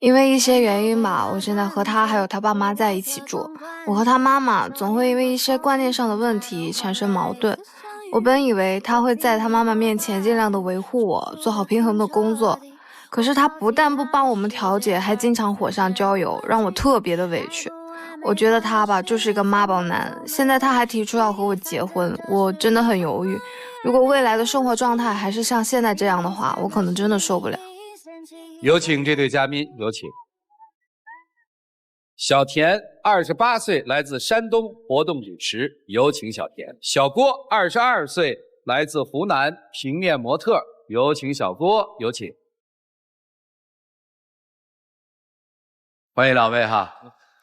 因为一些原因吧，我现在和他还有他爸妈在一起住。我和他妈妈总会因为一些观念上的问题产生矛盾。我本以为他会在他妈妈面前尽量的维护我，做好平衡的工作。可是他不但不帮我们调解，还经常火上浇油，让我特别的委屈。我觉得他吧，就是一个妈宝男。现在他还提出要和我结婚，我真的很犹豫。如果未来的生活状态还是像现在这样的话，我可能真的受不了。有请这对嘉宾，有请。小田28岁，来自山东，活动主持，有请小田。小郭22岁，来自湖南，平面模特，有请小郭，有请。欢迎两位哈，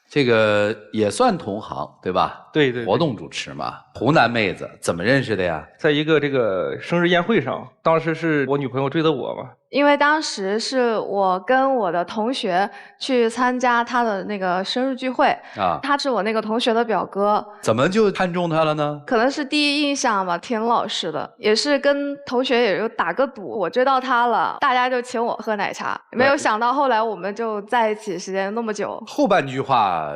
这个也算同行对吧？对对，活动主持嘛。湖南妹子怎么认识的呀？在一个这个生日宴会上，当时是我女朋友追的我嘛。因为当时是我跟我的同学去参加他的那个生日聚会啊，他是我那个同学的表哥。怎么就看中他了呢？可能是第一印象吧，挺老实的，也是跟同学也就打个赌，我追到他了，大家就请我喝奶茶。没有想到后来我们就在一起时间那么久。后半句话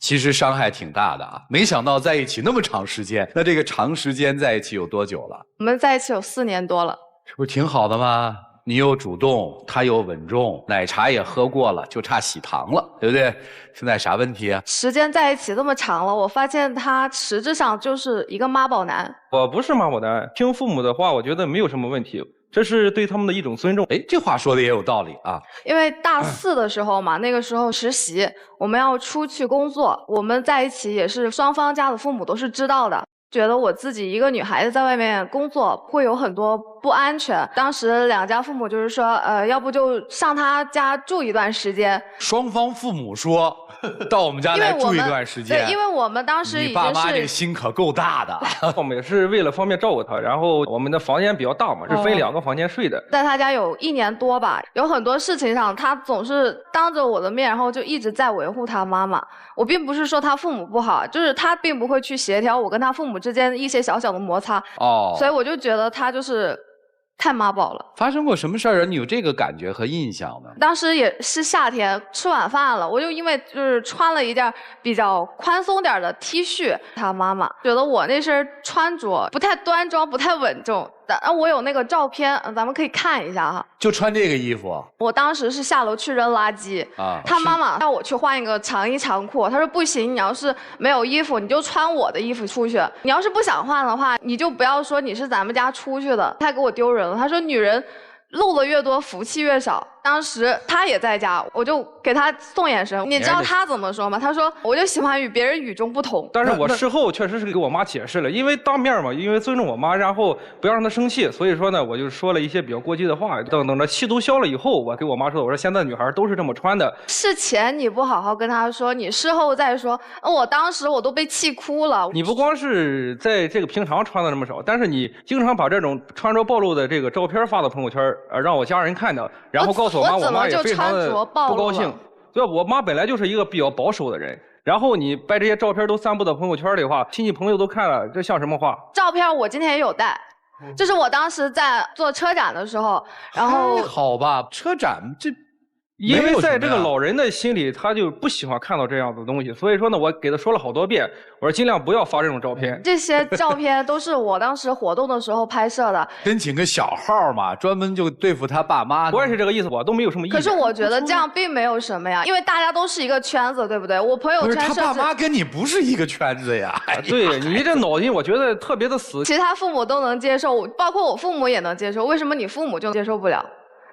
其实伤害挺大的啊，没想到在一起那么长时间。那这个长时间在一起有多久了？我们在一起有4年多了。这不是挺好的吗？你又主动，他又稳重，奶茶也喝过了，就差喜糖了，对不对？现在啥问题啊？时间在一起这么长了，我发现他实质上就是一个妈宝男。我不是妈宝男，听父母的话，我觉得没有什么问题，这是对他们的一种尊重。哎，这话说的也有道理啊。因为大4的时候嘛，那个时候实习，我们要出去工作，我们在一起也是双方家的父母都是知道的。觉得我自己一个女孩子在外面工作会有很多不安全，当时2家父母就是说，要不就上他家住一段时间。双方父母说到我们家来住一段时间。对，因为我们当时已经是你爸妈这心可够大的。我们也是为了方便照顾他，然后我们的房间比较大嘛，是分2个房间睡的。在他家有1年多吧，有很多事情上他总是当着我的面，然后就一直在维护他妈妈。我并不是说他父母不好，就是他并不会去协调我跟他父母之间一些小小的摩擦。所以我就觉得他就是太妈宝了。发生过什么事儿你有这个感觉和印象呢？当时也是夏天，吃晚饭了，我就因为就是穿了一件比较宽松点的 T 恤，他妈妈觉得我那身穿着不太端庄，不太稳重。我有那个照片，咱们可以看一下哈。就穿这个衣服。我当时是下楼去扔垃圾啊，他妈妈让我去换一个长衣长裤，他说不行，你要是没有衣服，你就穿我的衣服出去。你要是不想换的话，你就不要说你是咱们家出去的，太给我丢人了。他说女人露的越多，福气越少。当时他也在家，我就给他送眼神。你知道他怎么说吗？他说我就喜欢与别人与众不同。但是我事后确实是给我妈解释了，因为当面嘛，因为尊重我妈，然后不要让她生气，所以说呢，我就说了一些比较过激的话。等着气都消了以后，我给我妈说，我说现在女孩都是这么穿的。事前你不好好跟她说，你事后再说，我当时我都被气哭了。你不光是在这个平常穿的那么少，但是你经常把这种穿着暴露的这个照片发到朋友圈，让我家人看到，然后告诉我妈，我妈也非常的不高兴。对，我妈本来就是一个比较保守的人，然后你把这些照片都散布到朋友圈的话，亲戚朋友都看了，这像什么话？照片我今天也有带，这是我当时在做车展的时候，然后还好吧，车展这。因为在这个老人的心里，他就不喜欢看到这样的东西，所以说呢，我给他说了好多遍，我说尽量不要发这种照片。这些照片都是我当时活动的时候拍摄的。申请个小号嘛，专门就对付他爸妈。我也是这个意思，我都没有什么意见。可是我觉得这样并没有什么呀，因为大家都是一个圈子，对不对？我朋友圈甚至他爸妈跟你不是一个圈子呀。对你这脑筋，我觉得特别的死。其他父母都能接受，包括我父母也能接受，为什么你父母就接受不了？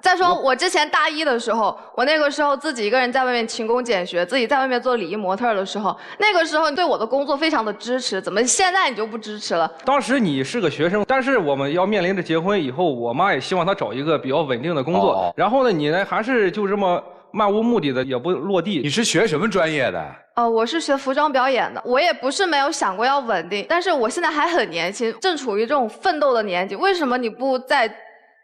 再说我之前大1的时候，我那个时候自己一个人在外面勤工俭学，自己在外面做礼仪模特的时候，那个时候你对我的工作非常的支持，怎么现在你就不支持了？当时你是个学生，但是我们要面临着结婚以后，我妈也希望他找一个比较稳定的工作。然后呢，你呢还是就这么漫无目的的，也不落地。你是学什么专业的？我是学服装表演的，我也不是没有想过要稳定，但是我现在还很年轻，正处于这种奋斗的年纪，为什么你不在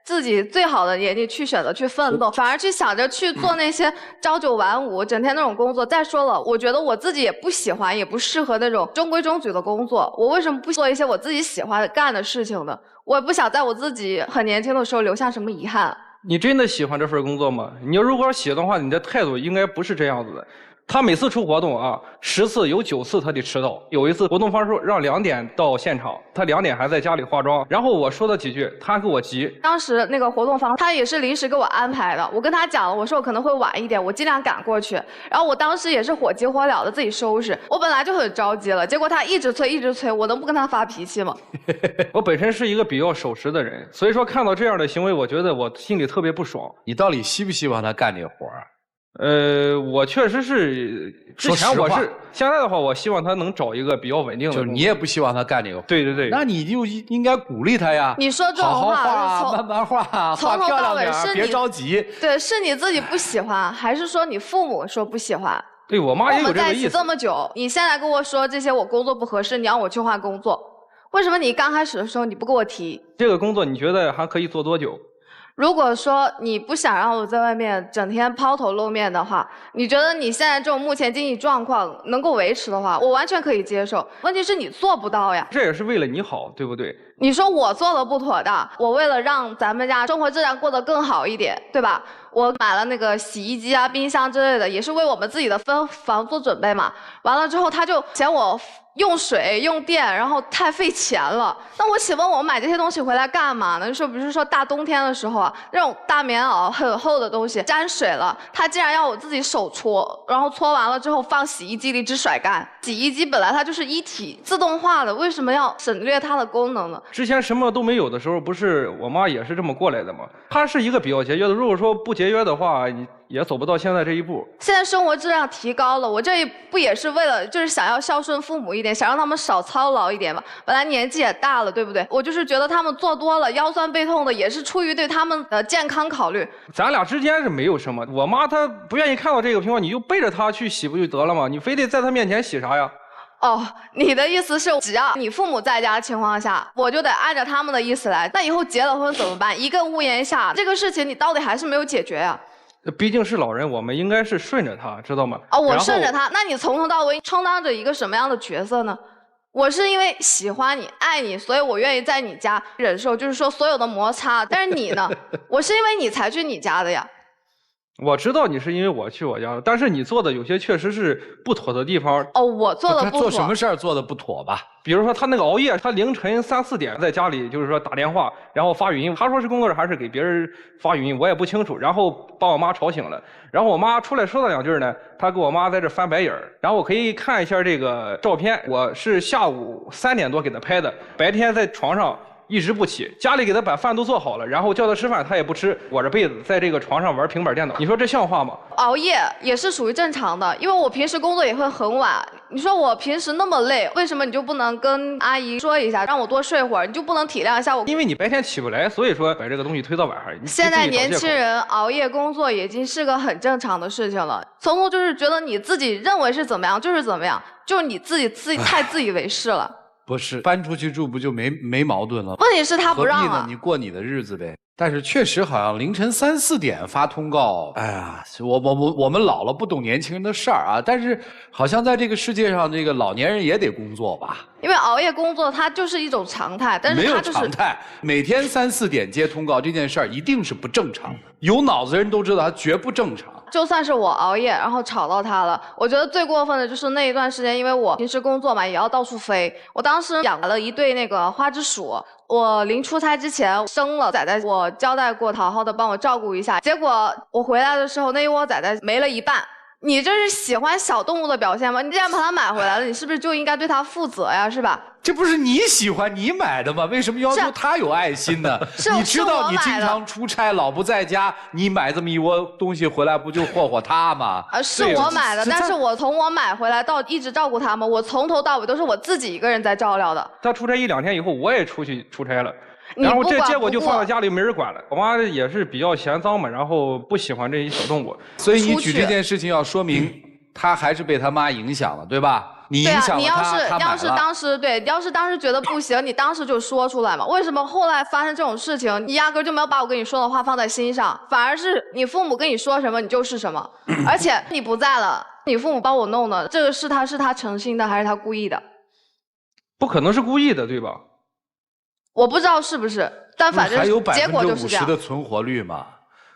自己最好的年纪去选择去奋斗，反而去想着去做那些朝9晚5、整天那种工作。再说了，我觉得我自己也不喜欢，也不适合那种中规中矩的工作。我为什么不做一些我自己喜欢干的事情呢？我也不想在我自己很年轻的时候留下什么遗憾。你真的喜欢这份工作吗？你如果喜欢的话，你的态度应该不是这样子的。他每次出活动啊，10次有9次他得迟到。有一次活动方说让2点到现场，他2点还在家里化妆。然后我说了几句，他给我急。当时那个活动方他也是临时给我安排的，我跟他讲了，我说我可能会晚一点，我尽量赶过去。然后我当时也是火急火燎的自己收拾，我本来就很着急了，结果他一直催，我能不跟他发脾气吗？我本身是一个比较守时的人，所以说看到这样的行为，我觉得我心里特别不爽。你到底希不希望他干这活儿？我确实是，之前我是，现在的话，我希望他能找一个比较稳定的。就是你也不希望他干这个活。对对对。那你就应该鼓励他呀。你说这种话，好好画，慢慢画，画漂亮点，别着急。对，是你自己不喜欢，还是说你父母说不喜欢？对我妈也有这个意思。我们在一起这么久，你现在跟我说这些，我工作不合适，你让我去换工作，为什么你刚开始的时候你不跟我提？这个工作你觉得还可以做多久？如果说你不想让我在外面整天抛头露面的话，你觉得你现在这种目前经济状况能够维持的话，我完全可以接受。问题是你做不到呀。这也是为了你好，对不对？你说我做的不妥当，我为了让咱们家生活质量过得更好一点，对吧？我买了那个洗衣机啊、冰箱之类的，也是为我们自己的分房做准备嘛。完了之后，他就嫌我用水用电，然后太费钱了。那我请问我买这些东西回来干嘛呢？说比如说大冬天的时候啊，那种大棉袄很厚的东西沾水了，他竟然要我自己手搓，然后搓完了之后放洗衣机里只甩干。洗衣机本来它就是一体自动化的，为什么要省略它的功能呢？之前什么都没有的时候，不是我妈也是这么过来的吗？她是一个比较节约的，如果说不节约的话，也走不到现在这一步。现在生活质量提高了，我这不也是为了就是想要孝顺父母一点，想让他们少操劳一点嘛。本来年纪也大了，对不对？我就是觉得他们做多了腰酸背痛的，也是出于对他们的健康考虑。咱俩之间是没有什么，我妈她不愿意看到这个情况，你就背着她去洗不就得了吗？你非得在她面前洗啥呀？哦，你的意思是，只要你父母在家的情况下，我就得按照他们的意思来。那以后结了婚怎么办？一个屋檐下，这个事情你到底还是没有解决呀。毕竟是老人，我们应该是顺着他，知道吗？哦，我顺着他，那你从头到尾充当着一个什么样的角色呢？我是因为喜欢你、爱你，所以我愿意在你家忍受，就是说所有的摩擦。但是你呢？我是因为你才去你家的呀。我知道你是因为我去我家的，但是你做的有些确实是不妥的地方。哦，我做的不妥。他做什么事儿做的不妥吧？比如说他那个熬夜，他凌晨3、4点在家里就是说打电话，然后发语音。他说是工作人还是给别人发语音，我也不清楚。然后把我妈吵醒了，然后我妈出来说了2句呢，他给我妈在这翻白眼儿。然后我可以看一下这个照片，我是下午3点多给他拍的，白天在床上一直不起，家里给他把饭都做好了，然后叫他吃饭他也不吃，裹着被子在这个床上玩平板电脑，你说这像话吗？熬夜也是属于正常的，因为我平时工作也会很晚。你说我平时那么累，为什么你就不能跟阿姨说一下，让我多睡会儿？你就不能体谅一下我？因为你白天起不来，所以说把这个东西推到晚上。现在年轻人熬夜工作已经是个很正常的事情了，从头就是觉得你自己认为是怎么样就是怎么样，就是你自己太自以为是了。不是搬出去住不就没矛盾了？问题是他不让了，你过你的日子呗。但是确实好像凌晨3、4点发通告，哎呀，我们老了不懂年轻人的事儿啊。但是好像在这个世界上，这个老年人也得工作吧？因为熬夜工作它就是一种常态，但是它就是没有常态。每天3、4点接通告这件事儿一定是不正常的，有脑子的人都知道它绝不正常。就算是我熬夜，然后吵到他了，我觉得最过分的就是那一段时间，因为我平时工作嘛，也要到处飞。我当时养了一对那个花枝鼠，我临出差之前生了崽崽，我交代过好好的帮我照顾一下。结果我回来的时候，那一窝崽崽没了一半。你这是喜欢小动物的表现吗？你既然把它买回来了，你是不是就应该对它负责呀？是吧？这不是你喜欢你买的吗？为什么要求他有爱心呢？你知道你经常出差老不在家，你买这么一窝东西回来，不就霍霍他吗？是我买的，但是我从我买回来到一直照顾他们，我从头到尾都是我自己一个人在照料的。他出差1、2天以后，我也出去出差了。然后这结果就放在家里没人管了。我妈也是比较嫌脏嘛，然后不喜欢这些小动物。所以你举这件事情要说明，他还是被他妈影响了，对吧？你影响了他，对啊，要是当时觉得不行，你当时就说出来嘛。为什么后来发生这种事情，你压根就没有把我跟你说的话放在心上，反而是你父母跟你说什么你就是什么，而且你不在了，你父母帮我弄的，这个是他诚心的还是他故意的？不可能是故意的，对吧？我不知道是不是，但反正结果就是这样。还有50%的存活率嘛？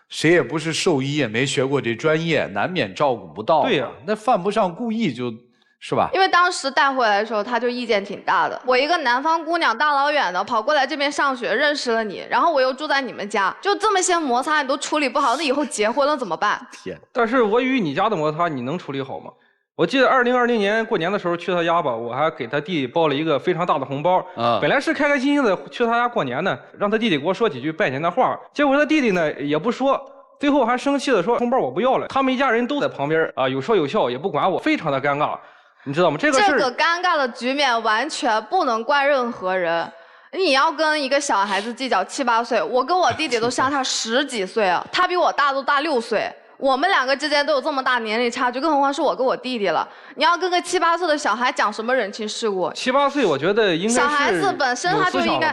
谁也不是兽医，也没学过这专业，难免照顾不到。对呀，那犯不上故意就是吧？因为当时带回来的时候，他就意见挺大的。我一个南方姑娘，大老远的跑过来这边上学，认识了你，然后我又住在你们家，就这么些摩擦你都处理不好，那以后结婚了怎么办？天！但是我与你家的摩擦，你能处理好吗？我记得2020年过年的时候去他家吧，我还给他弟包了一个非常大的红包。本来是开开心心的去他家过年呢，让他弟弟给我说几句拜年的话。结果他弟弟呢也不说，最后还生气的说红包我不要了。他们一家人都在旁边啊，有说有笑，也不管我，非常的尴尬，你知道吗？这个尴尬的局面完全不能怪任何人。你要跟一个小孩子计较7、8岁，我跟我弟弟都相差10几岁啊，他比我大都大6岁。我们2个之间都有这么大年龄差距，更何况是我跟我弟弟了。你要跟个7、8岁的小孩讲什么人情世故？7、8岁，我觉得应该是小孩子本身他就应该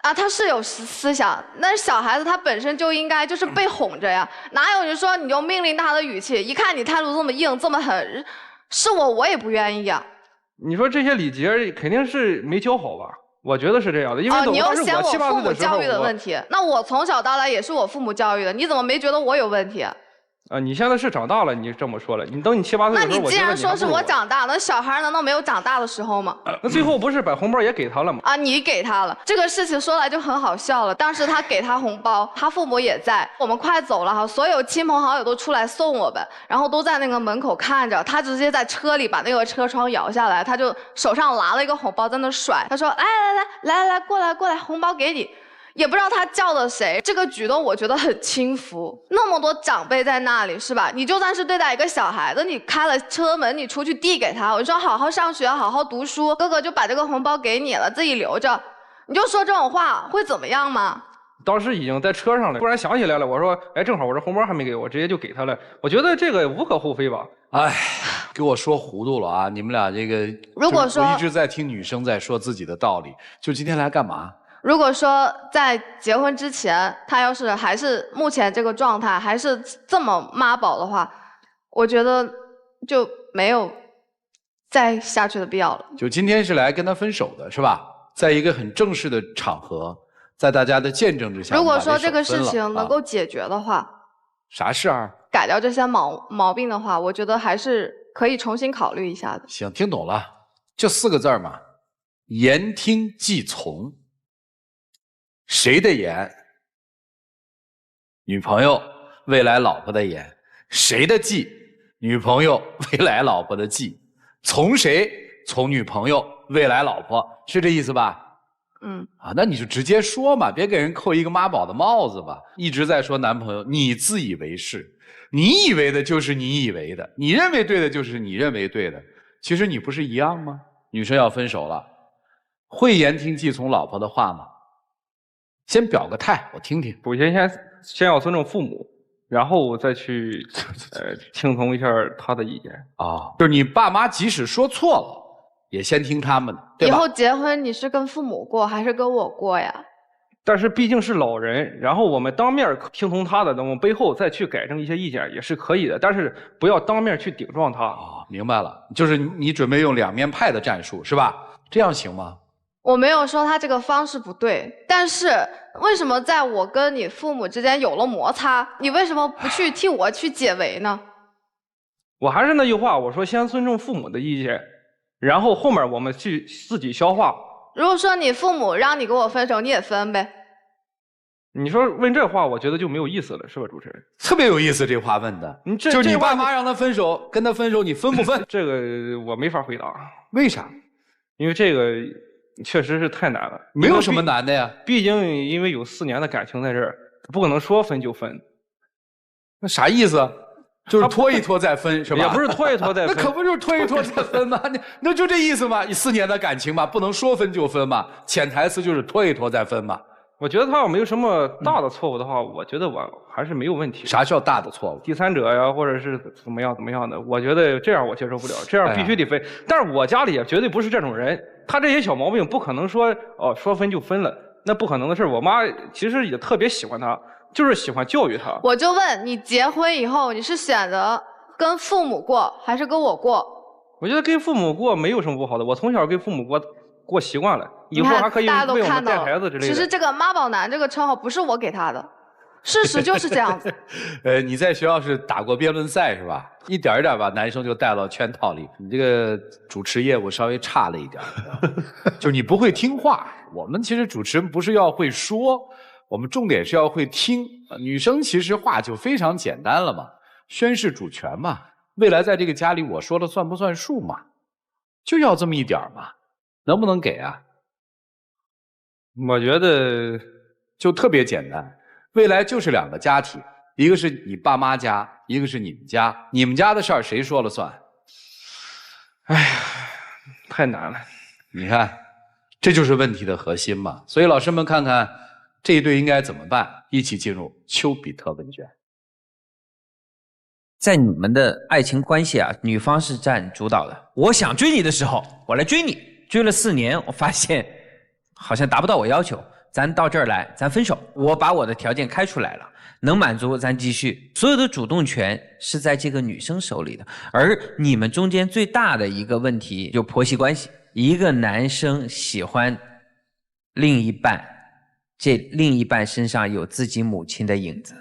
啊，他是有思想，但是小孩子他本身就应该就是被哄着呀，哪有人说你用命令他的语气，一看你态度这么硬这么狠，是我也不愿意啊。你说这些礼节肯定是没教好吧？我觉得是这样的，因为你又嫌我7、8岁父母教育的问题，那我从小到大也是我父母教育的，你怎么没觉得我有问题？你现在是长大了，你这么说了，你等你7、8岁的时候，那你既然说是我长大，那小孩难道没有长大的时候吗？那最后不是把红包也给他了吗？啊，你给他了，这个事情说来就很好笑了。当时他给他红包，他父母也在，我们快走了哈，所有亲朋好友都出来送我们，然后都在那个门口看着，他直接在车里把那个车窗摇下来，他就手上拿了一个红包在那甩，他说来，过来，红包给你。也不知道他叫的谁，这个举动我觉得很轻浮。那么多长辈在那里，是吧？你就算是对待一个小孩子，你开了车门，你出去递给他，我说好好上学，好好读书，哥哥就把这个红包给你了，自己留着。你就说这种话会怎么样吗？当时已经在车上了，突然想起来了，我说，哎，正好我这红包还没给我，直接就给他了。我觉得这个无可厚非吧。哎，给我说糊涂了啊！你们俩这个，如果说我一直在听女生在说自己的道理，就今天来干嘛？如果说在结婚之前，他要是还是目前这个状态，还是这么妈宝的话，我觉得就没有再下去的必要了。就今天是来跟他分手的，是吧？在一个很正式的场合，在大家的见证之下，如果说这个事情能够解决的话，啥事啊？改掉这些毛病的话，我觉得还是可以重新考虑一下的。行，听懂了，就4个字嘛，言听计从。谁的言？女朋友未来老婆的言。谁的计？女朋友未来老婆的计。从谁？从女朋友未来老婆，是这意思吧？那你就直接说嘛，别给人扣一个妈宝的帽子吧。一直在说男朋友，你自以为是，你以为的就是你以为的，你认为对的就是你认为对的，其实你不是一样吗？女生要分手了，会言听计从老婆的话吗？先表个态，我听听。首先先要尊重父母，然后再去听从一下他的意见啊。就是你爸妈即使说错了，也先听他们的，对吧？以后结婚你是跟父母过还是跟我过呀？但是毕竟是老人，然后我们当面听从他的，我们背后再去改正一些意见也是可以的，但是不要当面去顶撞他。哦，明白了，就是你准备用2面派的战术是吧？这样行吗？我没有说他这个方式不对，但是为什么在我跟你父母之间有了摩擦，你为什么不去替我去解围呢？我还是那句话，我说先尊重父母的意见，然后后面我们去自己消化。如果说你父母让你跟我分手，你也分呗。你说问这话，我觉得就没有意思了，是吧，主持人？特别有意思，这话问的。就你爸妈让他分手，跟他分手，你分不分？这个我没法回答。为啥？因为这个确实是太难了。没有什么难的呀。毕竟因为有4年的感情在这儿，不可能说分就分。那啥意思？就是拖一拖再分，是吧？也不是拖一拖再分，那可不就是拖一拖再分吗？那就这意思嘛。4年的感情嘛，不能说分就分嘛。潜台词就是拖一拖再分嘛。我觉得他要没有什么大的错误的话，我觉得我还是没有问题。啥叫大的错误？第三者呀，或者是怎么样的，我觉得这样我接受不了，这样必须得分。但是我家里也绝对不是这种人，他这些小毛病不可能说说分就分了，那不可能的事。我妈其实也特别喜欢他，就是喜欢教育他。我就问你，结婚以后你是选择跟父母过还是跟我过？我觉得跟父母过没有什么不好的，我从小跟父母过习惯了，以后还可以为我们带孩子之类的。其实这个妈宝男这个称号不是我给他的。事实就是这样子。你在学校是打过辩论赛是吧？一点一点把男生就带到圈套里。你这个主持业务稍微差了一点，就是你不会听话。我们其实主持人不是要会说，我们重点是要会听。女生其实话就非常简单了嘛，宣誓主权嘛，未来在这个家里我说了算不算数嘛，就要这么一点嘛，能不能给啊？我觉得就特别简单，未来就是2个家庭，一个是你爸妈家，一个是你们家，你们家的事儿谁说了算？哎呀，太难了。你看，这就是问题的核心嘛。所以老师们看看这一对应该怎么办？一起进入丘比特问卷。在你们的爱情关系啊，女方是占主导的。我想追你的时候，我来追你，追了4年，我发现好像达不到我要求，咱到这儿来，咱分手。我把我的条件开出来了，能满足咱继续。所有的主动权是在这个女生手里的，而你们中间最大的一个问题就婆媳关系。一个男生喜欢另一半，这另一半身上有自己母亲的影子，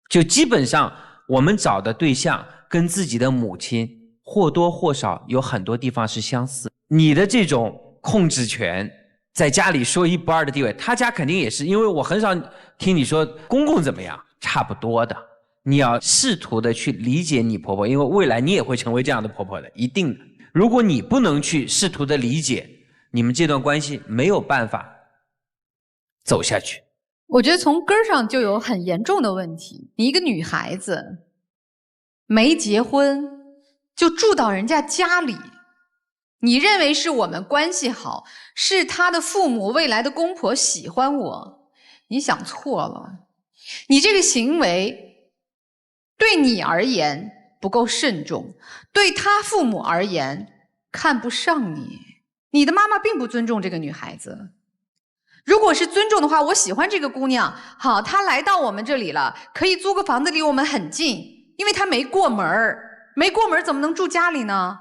就基本上我们找的对象跟自己的母亲或多或少有很多地方是相似。你的这种控制权在家里说1不2的地位，他家肯定也是，因为我很少听你说公公怎么样，差不多的。你要试图的去理解你婆婆，因为未来你也会成为这样的婆婆的，一定的。如果你不能去试图的理解，你们这段关系没有办法走下去。我觉得从根儿上就有很严重的问题。你一个女孩子没结婚就住到人家家里，你认为是我们关系好，是他的父母未来的公婆喜欢我，你想错了。你这个行为对你而言不够慎重，对他父母而言看不上你。你的妈妈并不尊重这个女孩子。如果是尊重的话，我喜欢这个姑娘，好，她来到我们这里了，可以租个房子离我们很近，因为她没过门儿，没过门怎么能住家里呢？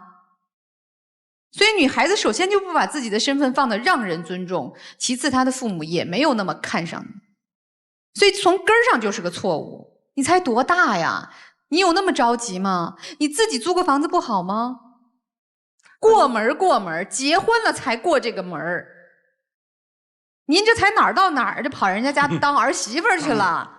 所以女孩子首先就不把自己的身份放得让人尊重，其次她的父母也没有那么看上你，所以从根儿上就是个错误。你才多大呀？你有那么着急吗？你自己租个房子不好吗？过门过门，结婚了才过这个门儿。您这才哪儿到哪儿就跑人家家当儿媳妇去了。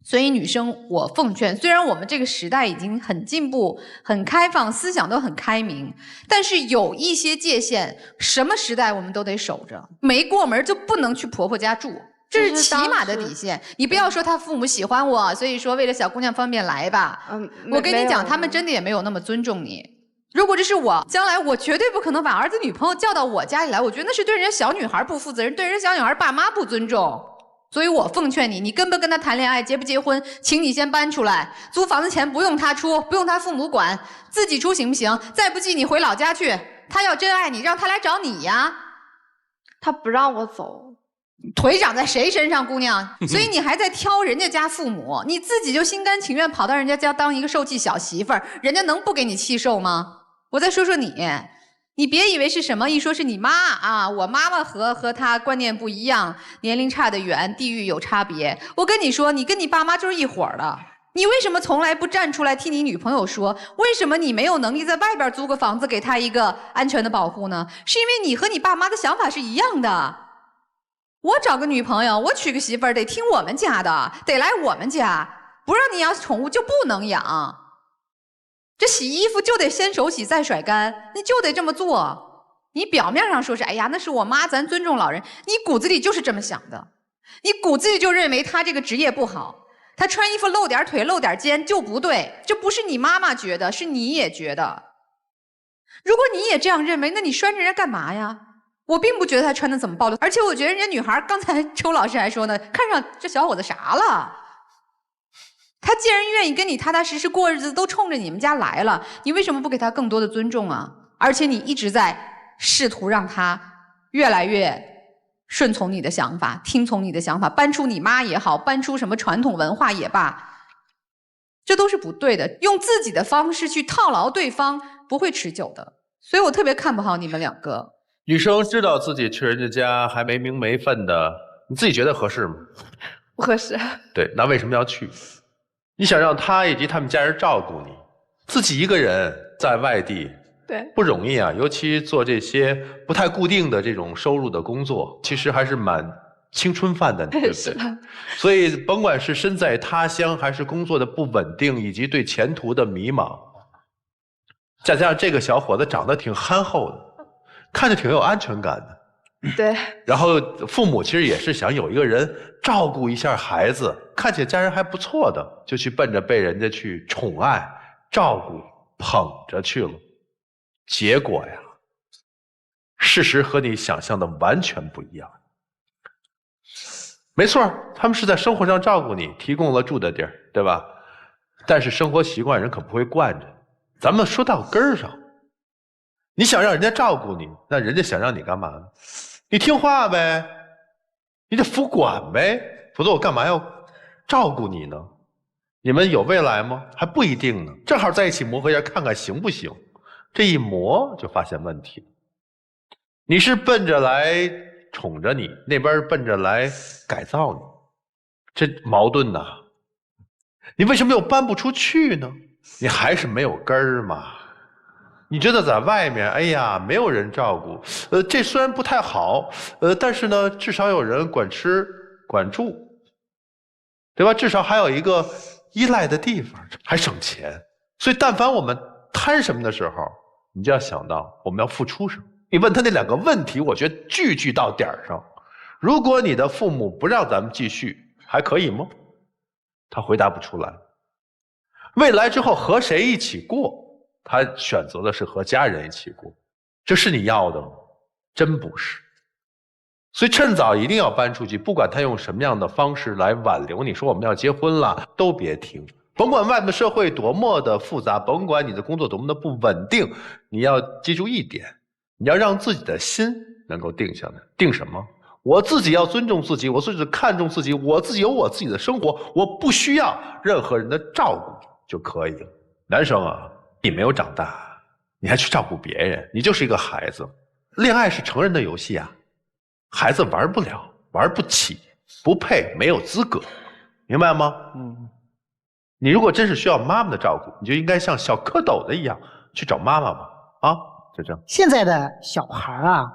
所以女生我奉劝，虽然我们这个时代已经很进步很开放，思想都很开明，但是有一些界限什么时代我们都得守着，没过门就不能去婆婆家住，这是起码的底线。你不要说他父母喜欢我，所以说为了小姑娘方便来吧。我跟你讲，他们真的也没有那么尊重你。如果这是我，将来我绝对不可能把儿子女朋友叫到我家里来，我觉得那是对人家小女孩不负责任，对人家小女孩爸妈不尊重。所以我奉劝你，你跟不跟他谈恋爱，结不结婚，请你先搬出来，租房子钱不用他出，不用他父母管，自己出行不行？再不济你回老家去，他要真爱你，让他来找你呀。他不让我走。腿长在谁身上，姑娘？所以你还在挑人家家父母，你自己就心甘情愿跑到人家家当一个受气小媳妇儿，人家能不给你气受吗？我再说说你，你别以为是什么，一说是你妈啊，我妈妈和她观念不一样，年龄差得远，地域有差别。我跟你说，你跟你爸妈就是一伙儿的。你为什么从来不站出来替你女朋友说？为什么你没有能力在外边租个房子给她一个安全的保护呢？是因为你和你爸妈的想法是一样的。我找个女朋友，我娶个媳妇儿得听我们家的，得来我们家，不让你养宠物就不能养。这洗衣服就得先手洗再甩干，你就得这么做。你表面上说是哎呀那是我妈，咱尊重老人，你骨子里就是这么想的，你骨子里就认为她这个职业不好，她穿衣服露点腿露点肩就不对，这不是你妈妈觉得，是你也觉得。如果你也这样认为，那你拴着人家干嘛呀？我并不觉得她穿的怎么暴露，而且我觉得人家女孩，刚才周老师还说呢，看上这小伙子啥了？他既然愿意跟你踏踏实实过日子，都冲着你们家来了，你为什么不给他更多的尊重啊？而且你一直在试图让他越来越顺从你的想法，听从你的想法，搬出你妈也好，搬出什么传统文化也罢，这都是不对的。用自己的方式去套牢对方，不会持久的。所以我特别看不好你们两个。女生知道自己去人家家还没名没分的，你自己觉得合适吗？不合适。对，那为什么要去？你想让他以及他们家人照顾你，自己一个人在外地，对，不容易啊。尤其做这些不太固定的这种收入的工作，其实还是蛮青春饭的，对不对？所以甭管是身在他乡，还是工作的不稳定，以及对前途的迷茫，再加上这个小伙子长得挺憨厚的，看着挺有安全感的。对，然后父母其实也是想有一个人照顾一下孩子，看起来家人还不错的，就去奔着被人家去宠爱、照顾、捧着去了。结果呀，事实和你想象的完全不一样。没错，他们是在生活上照顾你，提供了住的地儿，对吧？但是生活习惯人可不会惯着。咱们说到根儿上，你想让人家照顾你，那人家想让你干嘛呢？你听话呗，你得服管呗，否则我干嘛要照顾你呢？你们有未来吗？还不一定呢，正好在一起磨合一下，看看行不行。这一磨就发现问题了。你是奔着来宠着你，那边奔着来改造你，这矛盾呐。你为什么又搬不出去呢？你还是没有根儿嘛。你觉得在外面，哎呀，没有人照顾，这虽然不太好，但是呢，至少有人管吃管住，对吧？至少还有一个依赖的地方，还省钱。所以，但凡我们贪什么的时候，你就要想到我们要付出什么。你问他那两个问题，我觉得句句到点上。如果你的父母不让咱们继续，还可以吗？他回答不出来。未来之后和谁一起过？他选择的是和家人一起过，这是你要的吗？真不是。所以趁早一定要搬出去，不管他用什么样的方式来挽留你，说我们要结婚了，都别听。甭管外面的社会多么的复杂，甭管你的工作多么的不稳定，你要记住一点，你要让自己的心能够定下来。定什么？我自己要尊重自己，我自己看重自己，我自己有我自己的生活，我不需要任何人的照顾就可以了。男生啊，你没有长大，你还去照顾别人，你就是一个孩子。恋爱是成人的游戏啊，孩子玩不了，玩不起，不配，没有资格，明白吗？你如果真是需要妈妈的照顾，你就应该像小蝌蚪的一样去找妈妈吧。啊，就这样。现在的小孩啊，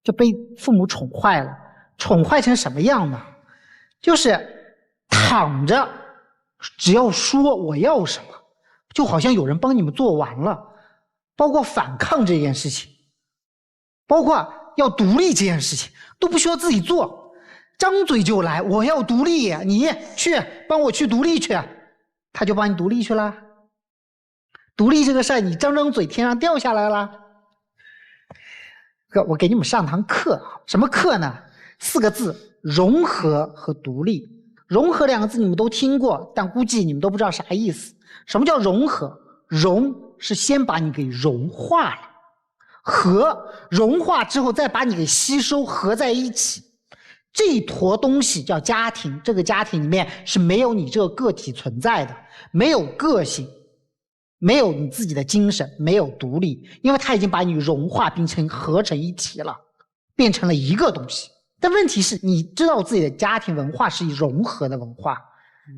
就被父母宠坏了，宠坏成什么样呢？就是躺着，只要说我要什么，就好像有人帮你们做完了，包括反抗这件事情，包括要独立这件事情，都不需要自己做，张嘴就来，我要独立，你去帮我去独立去，他就帮你独立去了。独立这个事儿，你张张嘴，天上掉下来了。我给你们上堂课啊，什么课呢？4个字：融合和独立。融合2个字你们都听过，但估计你们都不知道啥意思。什么叫融合？融是先把你给融化了，合融化之后再把你给吸收合在一起。这一坨东西叫家庭，这个家庭里面是没有你这个个体存在的，没有个性，没有你自己的精神，没有独立，因为它已经把你融化并成合成一体了，变成了一个东西。但问题是，你知道自己的家庭文化是融合的文化，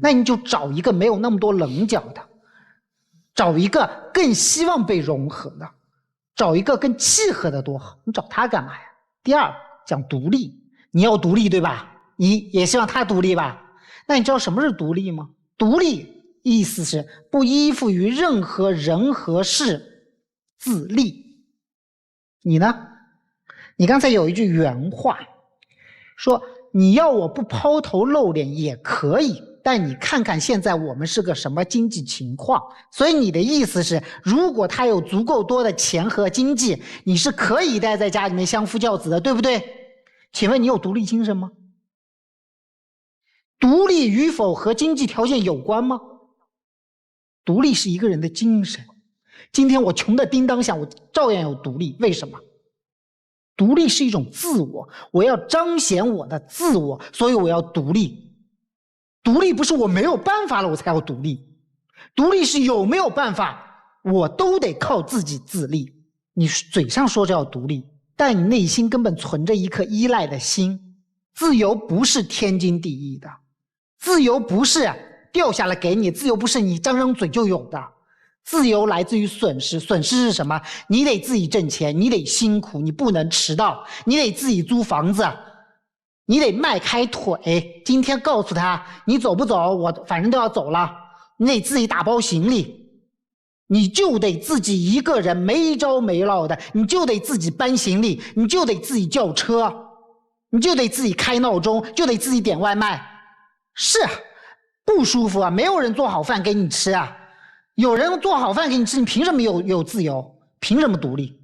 那你就找一个没有那么多棱角的，找一个更希望被融合的，找一个更契合的多好。你找他干嘛呀？第二，讲独立，你要独立对吧？你也希望他独立吧？那你知道什么是独立吗？独立意思是不依附于任何人和事，自立。你呢？你刚才有一句原话说，你要我不抛头露脸也可以，但你看看现在我们是个什么经济情况。所以你的意思是，如果他有足够多的钱和经济，你是可以待在家里面相夫教子的，对不对？请问你有独立精神吗？独立与否和经济条件有关吗？独立是一个人的精神。今天我穷的叮当响，我照样有独立。为什么？独立是一种自我，我要彰显我的自我，所以我要独立。独立不是我没有办法了我才要独立，独立是有没有办法我都得靠自己自立。你嘴上说着要独立，但你内心根本存着一颗依赖的心，自由不是天经地义的，自由不是掉下来给你，自由不是你张张嘴就有的，自由来自于损失。损失是什么？你得自己挣钱，你得辛苦，你不能迟到，你得自己租房子，你得迈开腿。今天告诉他你走不走，我反正都要走了，你得自己打包行李，你就得自己一个人没着没落的，你就得自己搬行李，你就得自己叫车，你就得自己开闹钟，就得自己点外卖。是不舒服啊，没有人做好饭给你吃啊，有人做好饭给你吃，你凭什么有自由？凭什么独立？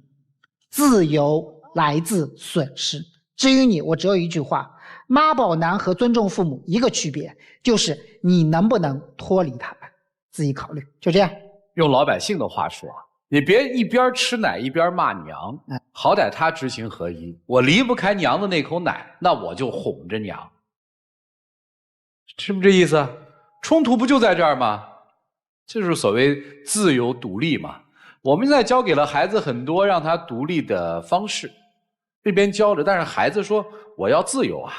自由来自损失。至于你，我只有一句话，妈宝男和尊重父母一个区别，就是你能不能脱离他们，自己考虑。就这样。用老百姓的话说，你别一边吃奶一边骂娘，好歹他知行合一，我离不开娘的那口奶，那我就哄着娘，是不是这意思？冲突不就在这儿吗？这就是所谓自由独立嘛。我们现在教给了孩子很多让他独立的方式，这边教着，但是孩子说我要自由啊，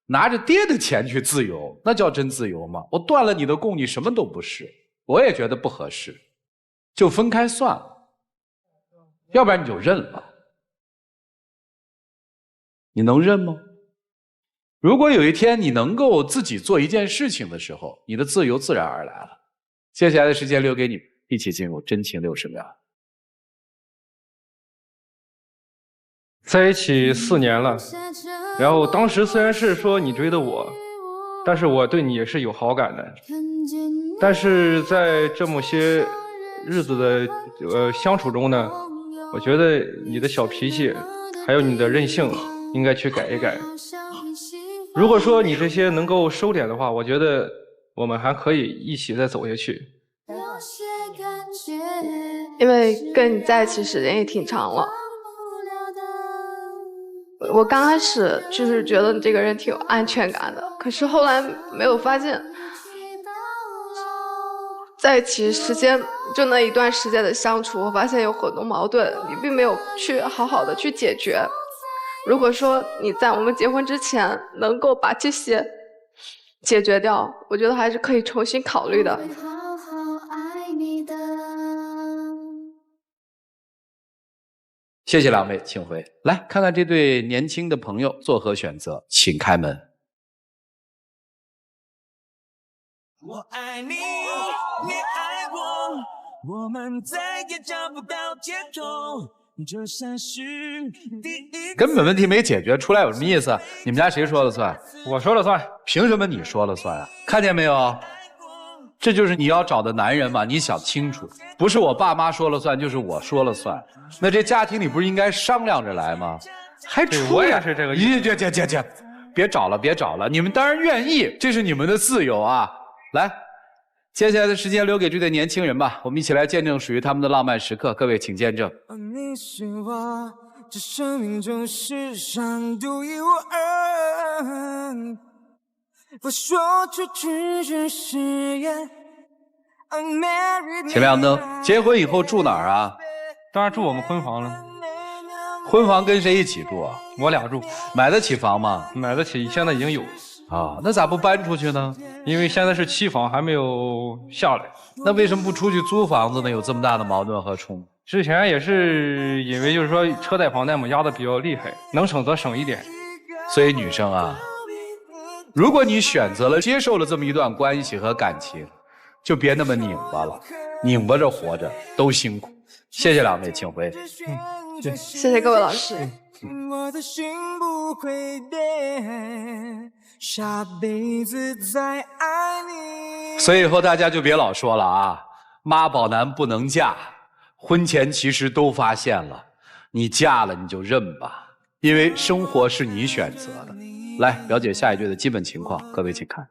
拿着爹的钱去自由，那叫真自由吗？我断了你的供，你什么都不是，我也觉得不合适，就分开算了，要不然你就认了。你能认吗？如果有一天你能够自己做一件事情的时候，你的自由自然而来了。接下来的时间留给你，一起进入真情60秒。在一起4年了，然后当时虽然是说你追的我，但是我对你也是有好感的。但是在这么些日子的相处中呢，我觉得你的小脾气，还有你的任性，应该去改一改。如果说你这些能够收敛的话，我觉得我们还可以一起再走下去。因为跟你在一起时间也挺长了，我刚开始就是觉得你这个人挺有安全感的，可是后来没有发现，在一起时间就那一段时间的相处，我发现有很多矛盾，你并没有去好好的去解决。如果说你在我们结婚之前能够把这些解决掉，我觉得还是可以重新考虑的。谢谢两位，请回来看看这对年轻的朋友作何选择，请开门。我爱你，你爱我，我们再也找不到接头，这算是第一。根本问题没解决，出来有什么意思？你们家谁说了算？我说了算。凭什么你说了算啊？看见没有？这就是你要找的男人嘛，你想清楚，不是我爸妈说了算，就是我说了算。那这家庭里不是应该商量着来吗？还出来？我也是这个意思。别找了，别找了，你们当然愿意，这是你们的自由啊。来，接下来的时间留给这对年轻人吧，我们一起来见证属于他们的浪漫时刻。各位请见证。你是我这生命中世上独一无二，我说出去只是言。前亮灯，结婚以后住哪儿啊？当然住我们婚房了。婚房跟谁一起住啊？我俩住。买得起房吗？买得起，现在已经有。啊，那咋不搬出去呢？因为现在是期房，还没有下来。那为什么不出去租房子呢？有这么大的矛盾和冲突？之前也是因为就是说车贷房贷嘛压得比较厉害，能省则省一点。所以女生啊，如果你选择了接受了这么一段关系和感情，就别那么拧巴了，拧巴着活着都辛苦。谢谢两位，请回。谢谢各位老师。我的心不会变，下辈子再爱你。所以以后大家就别老说了啊，妈宝男不能嫁，婚前其实都发现了，你嫁了你就认吧，因为生活是你选择的。来了解下一对的基本情况，各位请看。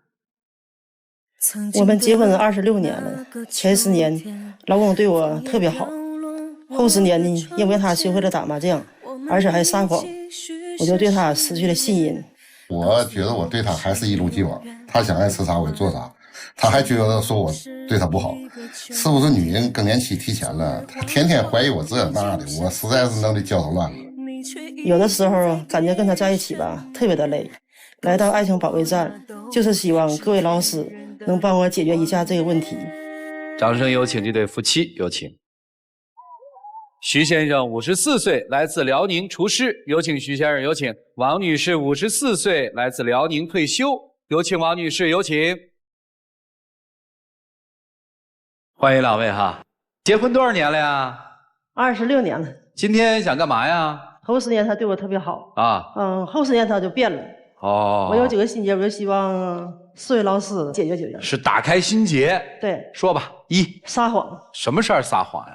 我们结婚26年了，前10年老公对我特别好，后10年呢，因为他学会了打麻将，而且还撒谎，我就对他失去了信任。我觉得我对他还是一如既往，他想爱吃啥我就做啥，他还觉得说我对他不好，是不是女人更年期提前了？他天天怀疑我这那的，我实在是弄得焦头烂额。有的时候感觉跟他在一起吧，特别的累，来到爱情保卫战，就是希望各位老师能帮我解决一下这个问题。掌声有请这对夫妻，有请。徐先生54岁，来自辽宁，厨师，有请徐先生，有请。王女士54岁，来自辽宁，退休，有请王女士，有请。欢迎两位哈。结婚多少年了呀？26年了。今天想干嘛呀？头10年他对我特别好啊，后10年他就变了。哦，我有几个心结，我就希望4位老师解决解决。是打开心结。对，说吧。1，撒谎。什么事儿撒谎呀？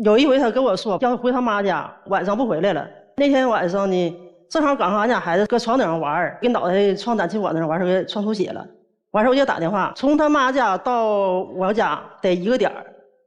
有一回他跟我说要回他妈家，晚上不回来了。那天晚上呢，正好赶上俺家孩子搁床顶上玩，给脑袋撞暖气管子上，完事给撞出血了。完事我就打电话，从他妈家到我家得1个点，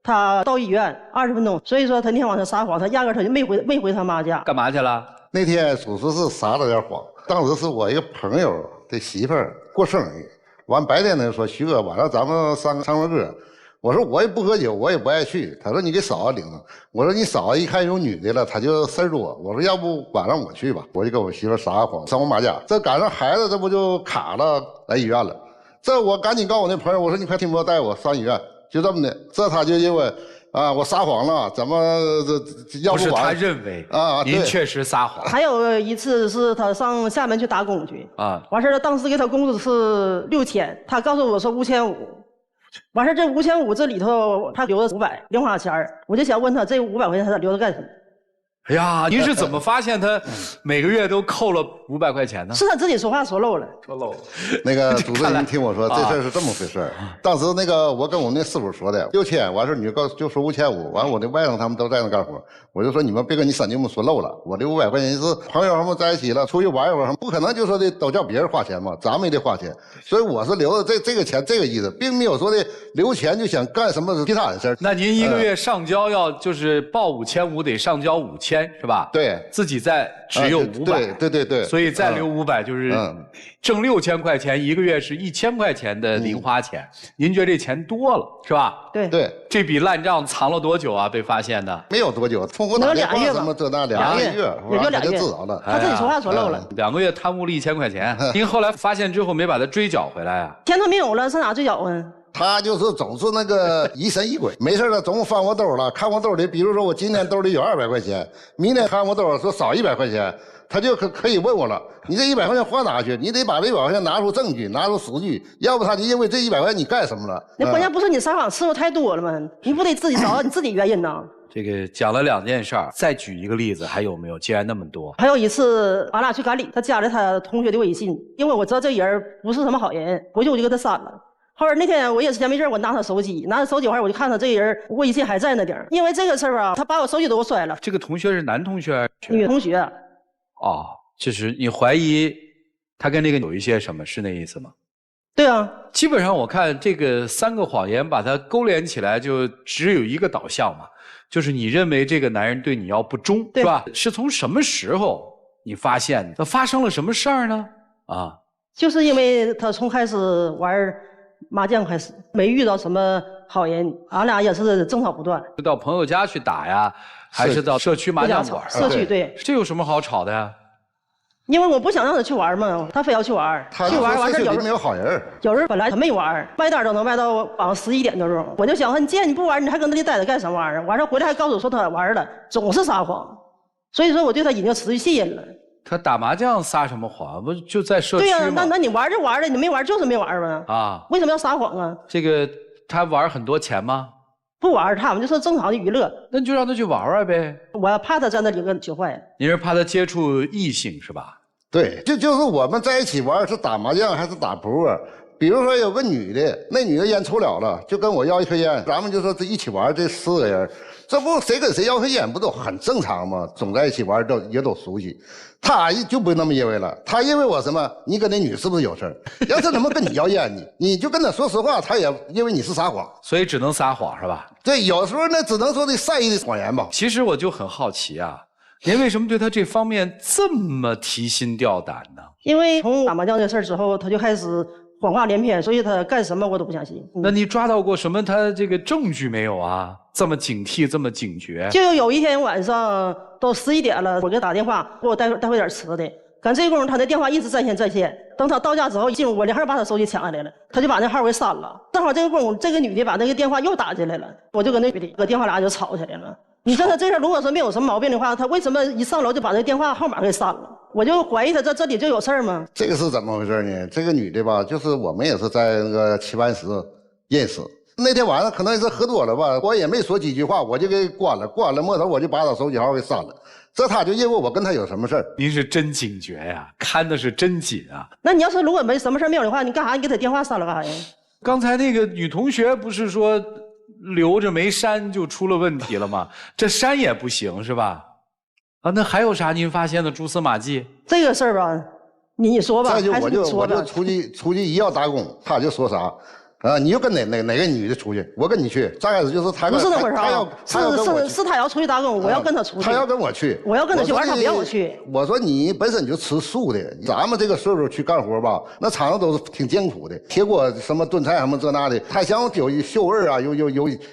他到医院20分钟。所以说他那天晚上撒谎，他压根他就没回他妈家。干嘛去了？那天属实是撒了点谎。当时是我一个朋友的媳妇儿过生日，完白天呢说徐哥晚上咱们唱个歌。我说我也不喝酒，我也不爱去。他说你给嫂子领着。我说你嫂子一看有女的了，他就事儿多。我说要不晚上我去吧。我就跟我媳妇撒个谎，上我妈家。这赶上孩子这不就卡了，来医院了。这我赶紧告我那朋友，我说你快听不带我上医院。就这么的，这他就因为我撒谎了，怎么这要不是他认为您确实撒谎。还有一次是他上厦门去打工去完事儿当时给他工资是6000，他告诉我说5500。完事这5500这里头他留了500零花钱，我就想问他这500块钱他留着干什么？哎呀，您是怎么发现他每个月都扣了500块钱呢？是他自己说话说漏了。说漏了。那个主持人，您听我说，这事儿是这么回事儿。当时那个我跟我们那师傅说的6000，完事儿你就说5500，完我的外甥他们都在那干活，我就说你们别跟你三舅母说漏了，我这500块钱是朋友他们在一起了，出去玩一玩，不可能就说的都叫别人花钱嘛，咱们也得花钱，所以我是留着这个钱这个意思，并没有说的留钱就想干什么其他的事儿。那您一个月上交要就是报5500得上交5000是吧？对，自己再只有500，对，所以再留500就是挣6000块钱，一个月是1000块钱的零花钱。您觉得这钱多了是吧？对，这笔烂账藏了多久啊？被发现的？没有多久，通过打电话什么这那2个月，也就2个月，知道了。他自己说话说漏了，2个月贪污了1000块钱。您后来发现之后没把他追缴回来啊？钱都没有了，上哪追缴啊？他就是总是那个疑神疑鬼，没事了总翻我兜了，看我兜里，比如说我今天兜里有200块钱，明天看我兜说少100块钱，他就可以问我了，你这100块钱花哪去？你得把这100块钱拿出证据，拿出实据，要不他就因为这100块钱你干什么了？那关键不是你撒谎次数太多了吗？你不得自己找到你自己原因呢？这个讲了2件事儿，再举一个例子，还有没有？既然那么多，还有一次俺俩去赶礼，他加了他同学的微信，因为我知道这人不是什么好人，回去我就给他删了。后来那天我也是闲没事，我拿他手机，后来我就看他这人微信还在那顶，因为这个事儿啊，他把我手机都给我摔了。这个同学是男同学？女同学。哦，就是你怀疑他跟那个有一些什么，是那意思吗？对啊。基本上我看这个3个谎言把它勾连起来，就只有一个导向嘛，就是你认为这个男人对你要不忠，是吧？是从什么时候你发现的？那发生了什么事儿呢？就是因为他从开始玩麻将开始，没遇到什么好人，俺俩也是争吵不断。是到朋友家去打呀，还是到社区麻将馆？社区对。这有什么好吵的呀？因为我不想让他去玩嘛，他非要去玩。去玩完事有时没有好人。有人本来他没玩，外单都能外到晚上11点多钟。我就想说，你既然你不玩，你还跟那里待着干什么玩意儿？完事回来还告诉我说他玩了，总是撒谎。所以说我对他已经失去信任了。他打麻将撒什么谎？不就在社区吗？对呀，那你玩就玩了，你没玩就是没玩吗？为什么要撒谎啊？这个他玩很多钱吗？不玩，他们就是正常的娱乐。那你就让他去玩玩呗。我怕他在那里给学坏。你是怕他接触异性是吧？对，就是我们在一起玩是打麻将还是打扑克？比如说有个女的，那女的烟抽了，就跟我要1颗烟，咱们就说这一起玩这4个人，这不谁跟谁要颗烟不都很正常吗？总在一起玩也都熟悉。他就不那么认为了，他认为我什么？你跟那女是不是有事儿？要是怎么跟你要烟呢？你就跟他说实话，他也因为你是撒谎，所以只能撒谎是吧？对，有时候那只能说的善意的谎言吧。其实我就很好奇啊，您为什么对他这方面这么提心吊胆呢？因为从打麻将这事儿之后，他就开始谎话连篇，所以他干什么我都不相信。那你抓到过什么他这个证据没有啊？这么警惕，这么警觉？就有一天晚上都11点了，我给他打电话，给我带回点吃的。赶这功夫他那电话一直在线，等他到家之后进屋，我立刻把他手机抢下来了，他就把那号给删了。正好这个功夫，这个女的把那个电话又打进来了，我就跟那女的搁电话俩就吵起来了。你说他这事如果说没有什么毛病的话，他为什么一上楼就把那电话号码给删了？我就怀疑他这里就有事儿吗？这个是怎么回事呢？这个女的吧，就是我们也是在那个棋盘室认识。那天晚上可能是喝多了吧，我也没说几句话，我就给关了，关了摸头我就把他手机号给删了。这他就认为我跟他有什么事儿？您是真警觉呀，看的是真紧啊。那你要是如果没什么事没有的话，你干啥？你给他电话删了干啥呀？刚才那个女同学不是说留着没删就出了问题了吗？这删也不行是吧？啊，那还有啥您发现的蛛丝马迹？这个事儿吧，你说吧，再就还是你说吧。我就出去一要打工，他就说啥？啊，你就跟哪个女的出去，我跟你去。刚开始就是他不是那回事啊，是他要出去打工，我要跟他出去。他要跟我去，我要跟他去，完他不让我去。我说你本身就吃素的，咱们这个岁数去干活吧，那厂子都是挺艰苦的，铁锅什么炖菜什么这那的，他想有锈味啊，有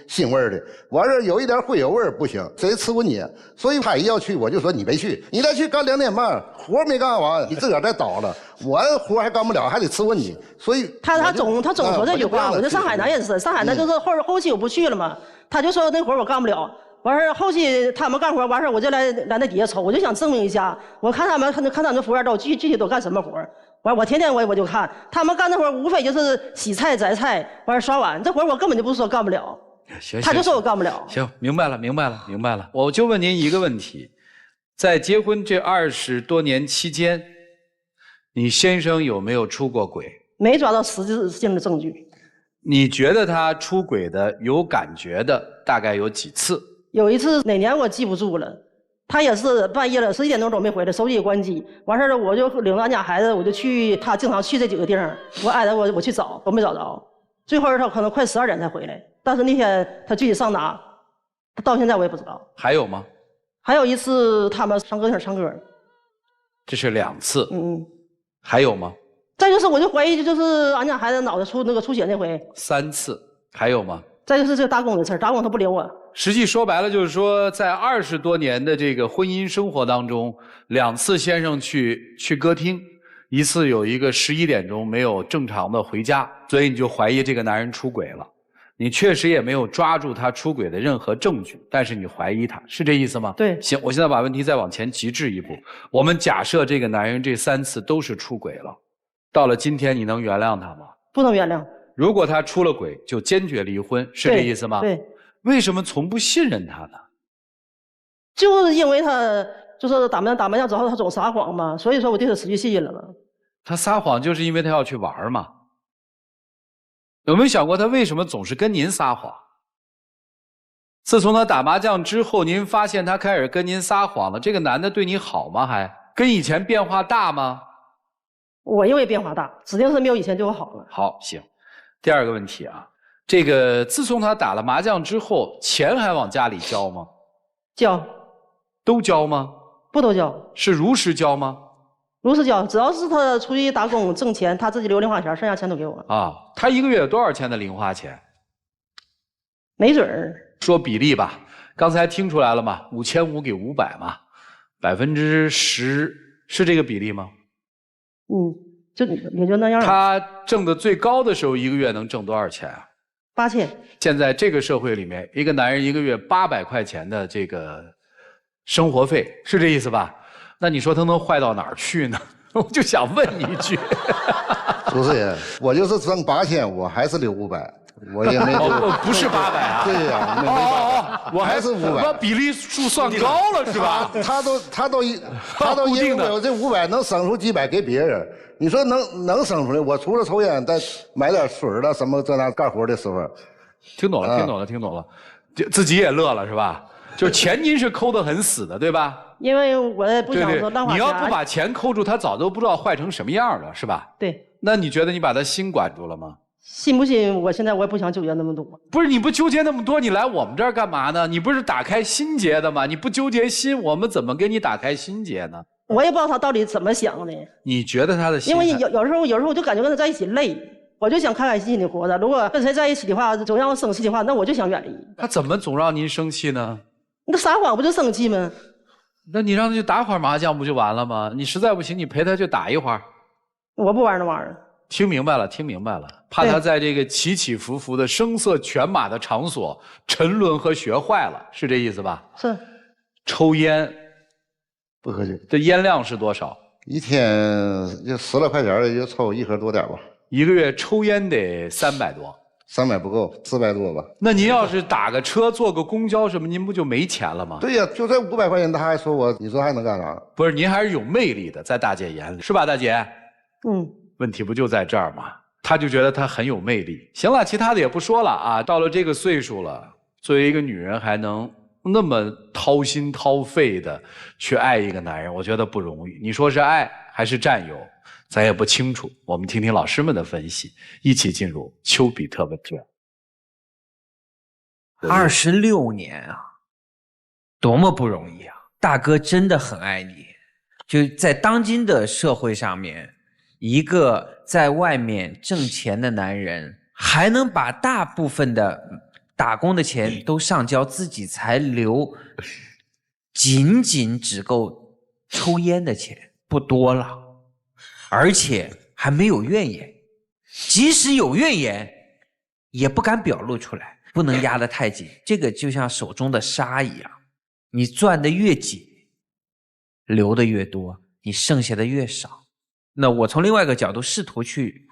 腥味的，完事有一点灰油味不行，谁吃过你？所以他一要去，我就说你别去，你再去干2点半，活没干完，你自个儿再倒了，我活还干不了，还得吃过你。所以他总说这句话，我就上海南也是，上海南就是后期我不去了嘛，他就说那活我干不了。完事后期他们干活完事我就来那底下瞅，我就想证明一下，我看他们服务员都具体都干什么活。完我天天我就看他们干的活，无非就是洗菜摘菜，完事刷碗，这活我根本就不是说干不了。行，他就说我干不了。行，明白了。我就问您一个问题，在结婚这20多年期间，你先生有没有出过轨？没抓到实质性的证据。你觉得他出轨的有感觉的大概有几次？有一次哪年我记不住了，他也是半夜了11点多钟没回来，手机也关机。完事了我就领着俺家孩子，我就去他经常去这几个地方，我挨着我去找，都没找着。最后他可能快12点才回来，但是那天他具体上哪，到现在我也不知道。还有吗？还有一次他们上歌厅唱歌。这是2次。还有吗？再就是我就怀疑就是俺家孩子脑袋出血那回。3次。还有吗？再就是这个打工的事儿，打工他不领我。实际说白了就是说，在20多年的这个婚姻生活当中，2次先生去歌厅，1次有一个11点钟没有正常的回家，所以你就怀疑这个男人出轨了。你确实也没有抓住他出轨的任何证据，但是你怀疑他，是这意思吗？对。行，我现在把问题再往前极致一步，我们假设这个男人这3次都是出轨了，到了今天你能原谅他吗？不能原谅。如果他出了轨，就坚决离婚，是这意思吗？对。为什么从不信任他呢？就是因为他就是打麻将之后他总撒谎嘛，所以说我对他失去信任了嘛。他撒谎就是因为他要去玩嘛？有没有想过他为什么总是跟您撒谎？自从他打麻将之后，您发现他开始跟您撒谎了，这个男的对你好吗？还跟以前变化大吗？我认为变化大，指定是没有以前对我好了。好，行。第2个问题啊，这个自从他打了麻将之后，钱还往家里交吗？交。都交吗？不都交。是如实交吗？如实交，只要是他出去打工挣钱，他自己留零花钱，剩下钱都给我。啊，他1个月有多少钱的零花钱？没准儿。说比例吧，刚才听出来了吗？5500给500嘛，10%是这个比例吗？也就那样。他挣的最高的时候1个月能挣多少钱啊？8000。现在这个社会里面，一个男人1个月800块钱的这个生活费，是这意思吧？那你说他能坏到哪儿去呢？我就想问你一句，主持人，我就是挣8000，我还是留500，我也没不是800啊？对呀，没800，我还是500。我比例数算高了是吧？他都因为我这500能省出几百给别人，你说能省出来？我除了抽烟，再买点水了什么这那干活的时候，听懂了，自己也乐了是吧？就是钱您是抠得很死的，对吧？因为我也不想说浪花钱。你要不把钱抠住，他早都不知道坏成什么样了，是吧？对。那你觉得你把他心管住了吗？信不信？我现在我也不想纠结那么多。不是你不纠结那么多，你来我们这儿干嘛呢？你不是打开心结的吗？你不纠结心，我们怎么给你打开心结呢？我也不知道他到底怎么想的。你觉得他的心？因为有时候我就感觉跟他在一起累。我就想开开心心的活着。如果跟谁在一起的话，总让我生气的话，那我就想远离。他怎么总让您生气呢？那撒谎不就生气吗？那你让他去打会儿麻将不就完了吗？你实在不行，你陪他去打一会儿。我不玩那玩意儿。听明白了，听明白了，怕他在这个起起伏伏的声色犬马的场所沉沦和学坏了，是这意思吧？是。抽烟不喝酒，这烟量是多少？一天就10来块钱也就抽1盒多点吧。一个月抽烟得300多，300不够，400多吧。那您要是打个车、坐个公交什么，您不就没钱了吗？对呀，就这500块钱，他还说我，你说还能干啥？不是，您还是有魅力的，在大姐眼里，是吧，大姐？嗯。问题不就在这儿吗？他就觉得他很有魅力。行了，其他的也不说了啊。到了这个岁数了，作为一个女人还能那么掏心掏肺的去爱一个男人，我觉得不容易。你说是爱还是占有，咱也不清楚。我们听听老师们的分析，一起进入丘比特问卷。26年啊，多么不容易啊！大哥真的很爱你，就在当今的社会上面。一个在外面挣钱的男人，还能把大部分的打工的钱都上交，自己才留仅只够抽烟的钱，不多了，而且还没有怨言，即使有怨言也不敢表露出来，不能压得太紧。这个就像手中的沙一样，你攥得越紧，留的越多，你剩下的越少。那我从另外一个角度试图去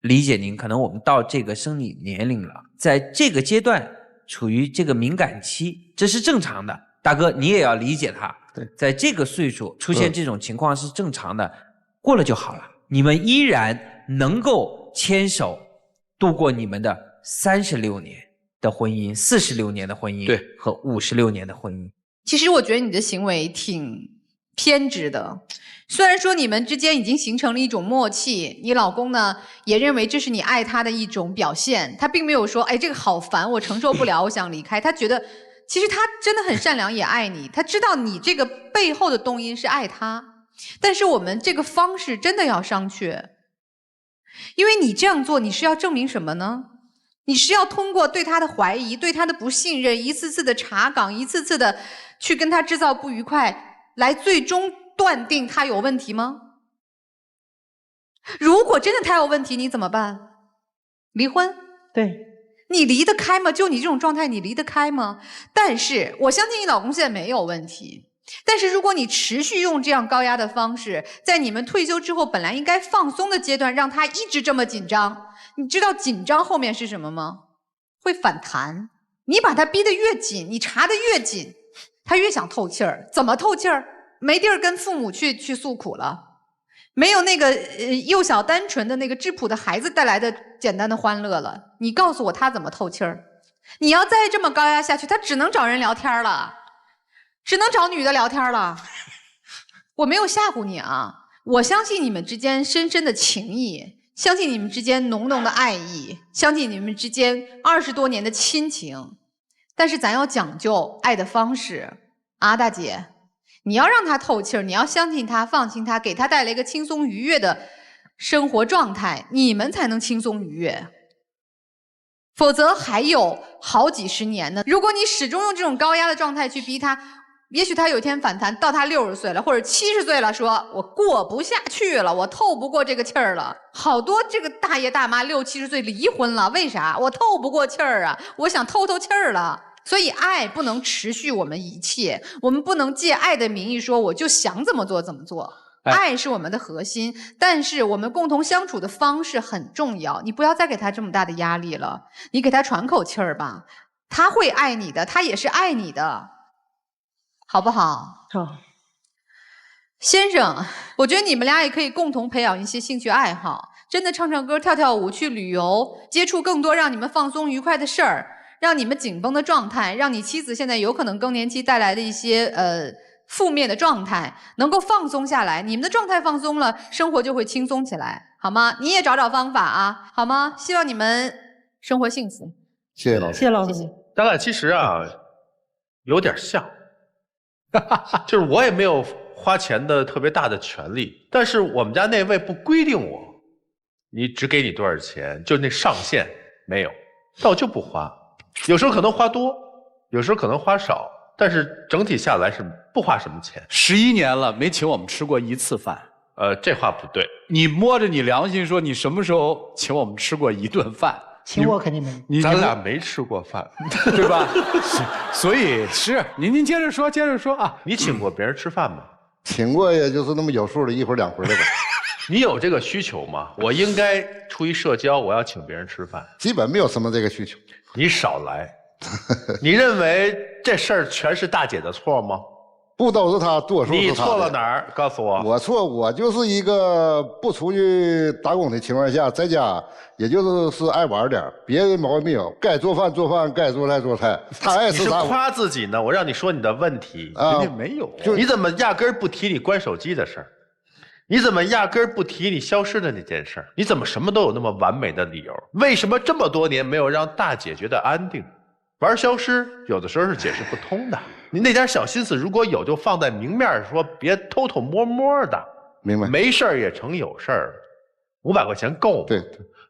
理解您，可能我们到这个生理年龄了，在这个阶段处于这个敏感期，这是正常的。大哥，你也要理解他，在这个岁数出现这种情况是正常的，过了就好了。你们依然能够牵手度过你们的36年的婚姻、46年的婚姻，对，和56年的婚姻。其实我觉得你的行为挺偏执的。虽然说你们之间已经形成了一种默契，你老公呢也认为这是你爱他的一种表现，他并没有说，哎，这个好烦，我承受不了，我想离开。他觉得其实他真的很善良，也爱你，他知道你这个背后的动因是爱他，但是我们这个方式真的要商榷，因为你这样做，你是要证明什么呢？你是要通过对他的怀疑、对他的不信任，一次次的查岗，一次次的去跟他制造不愉快，来最终断定他有问题吗？如果真的他有问题，你怎么办？离婚？对，你离得开吗？就你这种状态，你离得开吗？但是我相信你老公现在没有问题。但是如果你持续用这样高压的方式，在你们退休之后本来应该放松的阶段，让他一直这么紧张，你知道紧张后面是什么吗？会反弹。你把他逼得越紧，你查得越紧，他越想透气儿。怎么透气儿？没地儿跟父母去诉苦了，没有那个幼小单纯的那个质朴的孩子带来的简单的欢乐了。你告诉我他怎么透气儿？你要再这么高压下去，他只能找人聊天了，只能找女的聊天了。我没有吓唬你啊，我相信你们之间深深的情谊，相信你们之间浓浓的爱意，相信你们之间20多年的亲情。但是咱要讲究爱的方式啊，大姐。你要让他透气儿，你要相信他，放心他，给他带来一个轻松愉悦的生活状态，你们才能轻松愉悦。否则还有好几十年呢。如果你始终用这种高压的状态去逼他，也许他有一天反弹，到他60岁了或者70岁了，说我过不下去了，我透不过这个气儿了。好多这个大爷大妈60、70岁离婚了，为啥？我透不过气儿啊，我想透气儿了。所以爱不能持续我们一切，我们不能借爱的名义说我就想怎么做怎么做。爱是我们的核心，但是我们共同相处的方式很重要。你不要再给他这么大的压力了，你给他喘口气儿吧。他会爱你的，他也是爱你的，好不好？好。先生，我觉得你们俩也可以共同培养一些兴趣爱好，真的唱唱歌、跳跳舞、去旅游，接触更多让你们放松愉快的事儿。让你们紧绷的状态，让你妻子现在有可能更年期带来的一些负面的状态能够放松下来，你们的状态放松了，生活就会轻松起来，好吗？你也找找方法啊，好吗？希望你们生活幸福。谢谢老师，谢谢老师。咱俩其实啊有点像，就是我也没有花钱的特别大的权利，但是我们家那位不规定我，你只给你多少钱，就那上限没有，但我就不花。有时候可能花多，有时候可能花少，但是整体下来是不花什么钱。11年了，没请我们吃过1次饭。这话不对。你摸着你良心说，你什么时候请我们吃过1顿饭？请我肯定没。咱俩没吃过饭，对吧？所以是您接着说，接着说啊。你请过别人吃饭吗？请过，也就是那么有数的1回2回的吧。你有这个需求吗？我应该出于社交，我要请别人吃饭。基本没有什么这个需求。你少来。你认为这事儿全是大姐的错吗？不都是她，多数是她。你错了哪儿？告诉我。我错，我就是一个不出去打工的情况下，在家也就是爱玩点，别的毛病没有。该做饭做饭，该做菜做菜。她爱吃啥？你是夸自己呢？我让你说你的问题，人家没有。你怎么压根儿不提你关手机的事儿？你怎么压根儿不提你消失的那件事儿？你怎么什么都有那么完美的理由？为什么这么多年没有让大姐觉得安定？玩消失有的时候是解释不通的。你那点小心思如果有，就放在明面说，别偷偷摸摸的。明白？没事儿也成有事儿，500块钱够吗？对，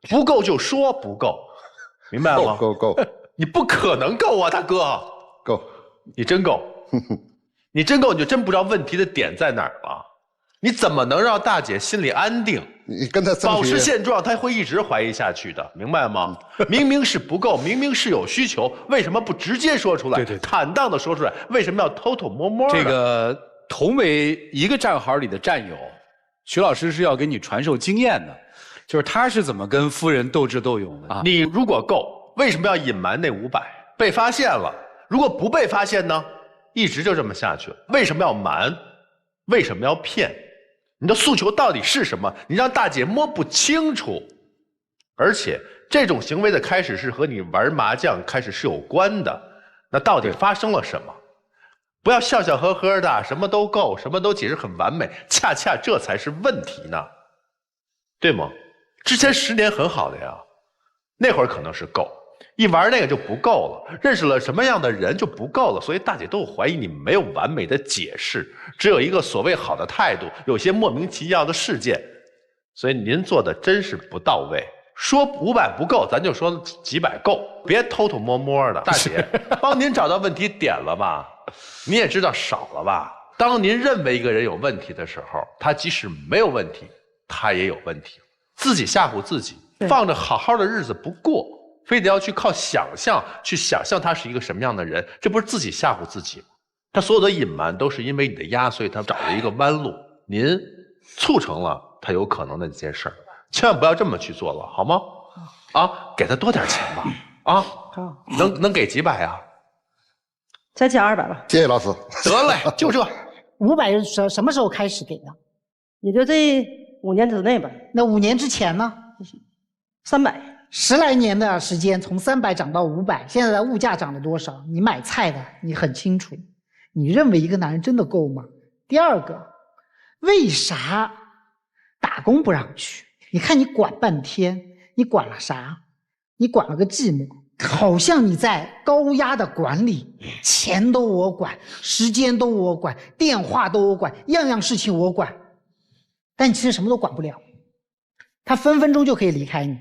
不够就说不够，明白吗？够。你不可能够啊，大哥。够，你真够。你真够，你就真不知道问题的点在哪儿了。你怎么能让大姐心里安定？你跟她保持现状，她会一直怀疑下去的，明白吗？明明是不够，明明是有需求，为什么不直接说出来？对，坦荡的说出来，为什么要偷偷摸摸的？这个同为一个战壕里的战友，徐老师是要给你传授经验的，就是他是怎么跟夫人斗智斗勇的啊？你如果够，为什么要隐瞒那500？被发现了，如果不被发现呢？一直就这么下去了。为什么要瞒？为什么要骗？你的诉求到底是什么？你让大姐摸不清楚，而且这种行为的开始是和你玩麻将开始是有关的。那到底发生了什么？不要笑笑呵呵的，什么都够，什么都解释很完美，恰恰这才是问题呢，对吗？之前10年很好的呀，那会儿可能是够，一玩那个就不够了，认识了什么样的人就不够了，所以大姐都怀疑你没有完美的解释，只有一个所谓好的态度，有些莫名其妙的事件，所以您做的真是不到位。说500不够，咱就说几百够，别偷偷摸摸的。大姐，帮您找到问题点了吧？你也知道少了吧？当您认为一个人有问题的时候，他即使没有问题，他也有问题。自己吓唬自己，放着好好的日子不过，非得要去靠想象去想象他是一个什么样的人，这不是自己吓唬自己吗？他所有的隐瞒都是因为你的压，所以他找了一个弯路，您促成了他有可能的一件事儿。千万不要这么去做了，好吗？啊，给他多点钱吧。啊，能给几百啊？再加200吧。谢谢老师。得嘞，就这。500什么时候开始给的？也就这5年之内吧。那5年之前呢？300。10来年的时间，从300涨到500，现在的物价涨了多少？你买菜的，你很清楚。你认为一个男人真的够吗？第二个，为啥打工不让去？你看你管半天，你管了啥？你管了个寂寞，好像你在高压的管理，钱都我管，时间都我管，电话都我管，样样事情我管，但你其实什么都管不了。他分分钟就可以离开你。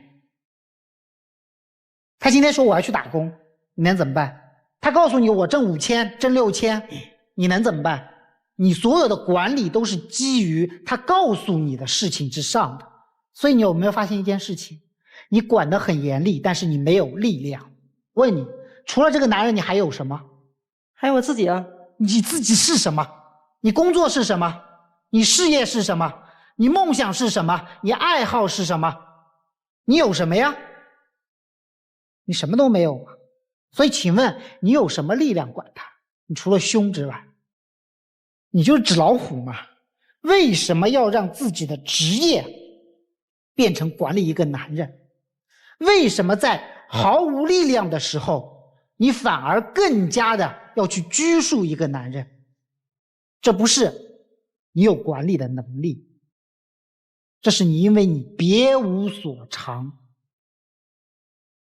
他今天说我要去打工，你能怎么办？他告诉你我挣5000，挣6000，你能怎么办？你所有的管理都是基于他告诉你的事情之上的。所以你有没有发现一件事情？你管得很严厉，但是你没有力量。问你，除了这个男人，你还有什么？还有我自己啊。你自己是什么？你工作是什么？你事业是什么？你梦想是什么？你爱好是什么？你有什么呀？你什么都没有啊。所以请问你有什么力量管他？你除了凶之外，你就是纸老虎嘛。为什么要让自己的职业变成管理一个男人？为什么在毫无力量的时候，你反而更加的要去拘束一个男人？这不是你有管理的能力，这是你因为你别无所长，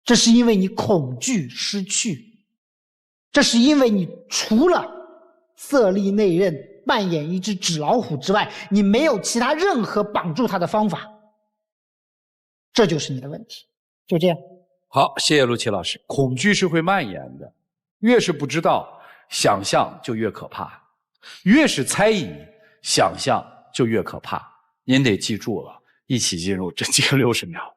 这是因为你恐惧失去，这是因为你除了色厉内荏扮演一只纸老虎之外，你没有其他任何绑住他的方法。这就是你的问题。就这样。好，谢谢陆琪老师。恐惧是会蔓延的，越是不知道，想象就越可怕；越是猜疑，想象就越可怕。您得记住了，一起进入这几个60秒。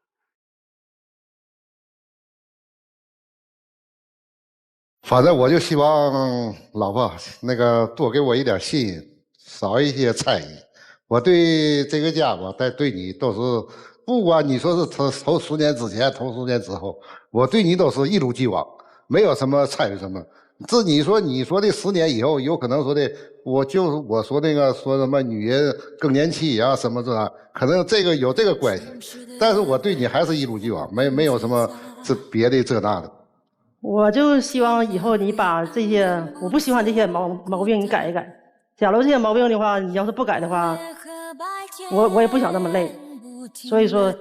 反正我就希望老婆那个多给我一点信任，少一些猜疑。我对这个家吧，对你都是，不管你说是头10年之前，头10年之后，我对你都是一如既往，没有什么参与什么。这你说的10年以后，有可能说的，我说那个说什么女人更年期啊什么这，可能这个有这个关系，但是我对你还是一如既往，没有什么别的这那的。我就希望以后你把这些我不喜欢这些毛病你改一改。假如这些毛病的话，你要是不改的话，我也不想那么累。所以说，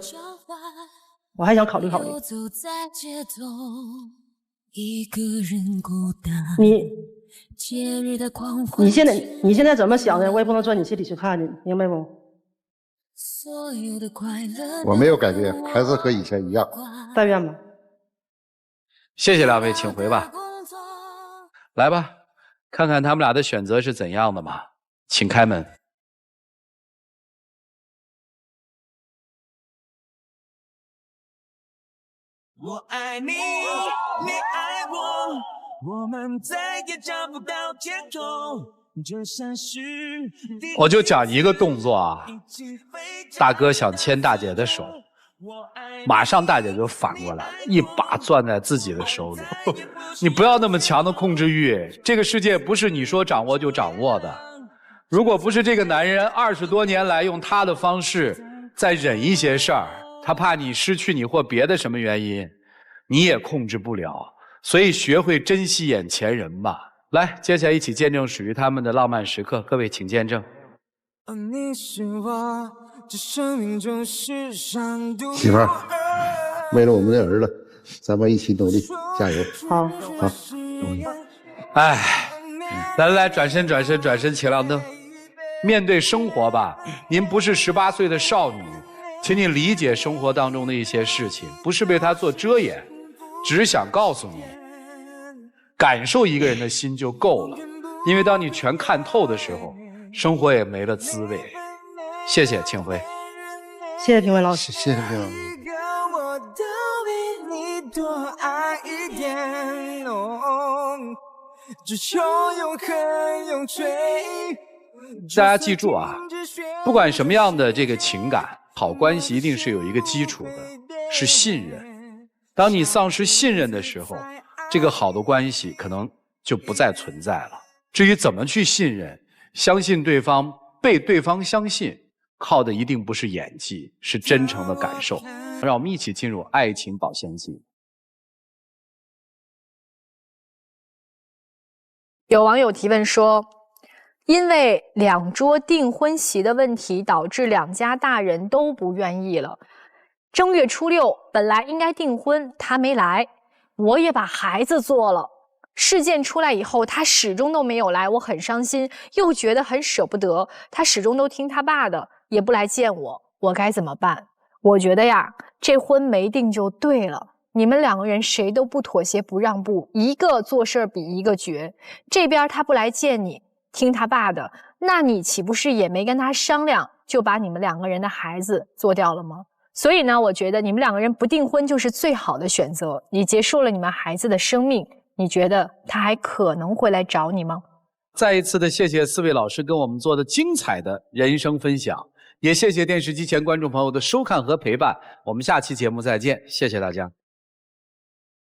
我还想考虑考虑。你现在怎么想的？我也不能钻你心里去看你，明白不？我没有改变，还是和以前一样。但愿吧。谢谢两位，请回吧。来吧。看看他们俩的选择是怎样的嘛？请开门。我爱你，你爱我，我们再也找不到借口。我就讲一个动作啊，大哥想牵大姐的手，马上大姐就反过来，一把攥在自己的手里。你不要那么强的控制欲，这个世界不是你说掌握就掌握的。如果不是这个男人20多年来用他的方式在忍一些事儿，他怕你失去你或别的什么原因，你也控制不了。所以学会珍惜眼前人吧。来，接下来一起见证属于他们的浪漫时刻，各位请见证。你是我这生命中世上独媳妇儿，为了我们的儿子，咱们一起努力，加油！好，好。哎，来，转身，请亮灯。面对生活吧，您不是18岁的少女，请你理解生活当中的一些事情，不是为他做遮掩，只是想告诉你，感受一个人的心就够了。因为当你全看透的时候，生活也没了滋味。谢谢，请回。谢谢评委老师，谢谢评委。大家记住啊，不管什么样的这个情感，好关系一定是有一个基础的，是信任。当你丧失信任的时候，这个好的关系可能就不再存在了。至于怎么去信任，相信对方，被对方相信，靠的一定不是演技，是真诚的感受。让我们一起进入爱情保鲜期。有网友提问说，因为2桌订婚席的问题，导致2家大人都不愿意了。正月初6本来应该订婚，他没来，我也把孩子做了。事件出来以后，他始终都没有来，我很伤心，又觉得很舍不得。他始终都听他爸的，也不来见我，我该怎么办？我觉得呀，这婚没定就对了。你们2个人谁都不妥协不让步，一个做事比一个绝。这边他不来见你，听他爸的，那你岂不是也没跟他商量，就把你们2个人的孩子做掉了吗？所以呢，我觉得你们2个人不订婚就是最好的选择。你结束了你们孩子的生命，你觉得他还可能会来找你吗？再一次的谢谢4位老师跟我们做的精彩的人生分享，也谢谢电视机前观众朋友的收看和陪伴。我们下期节目再见，谢谢大家。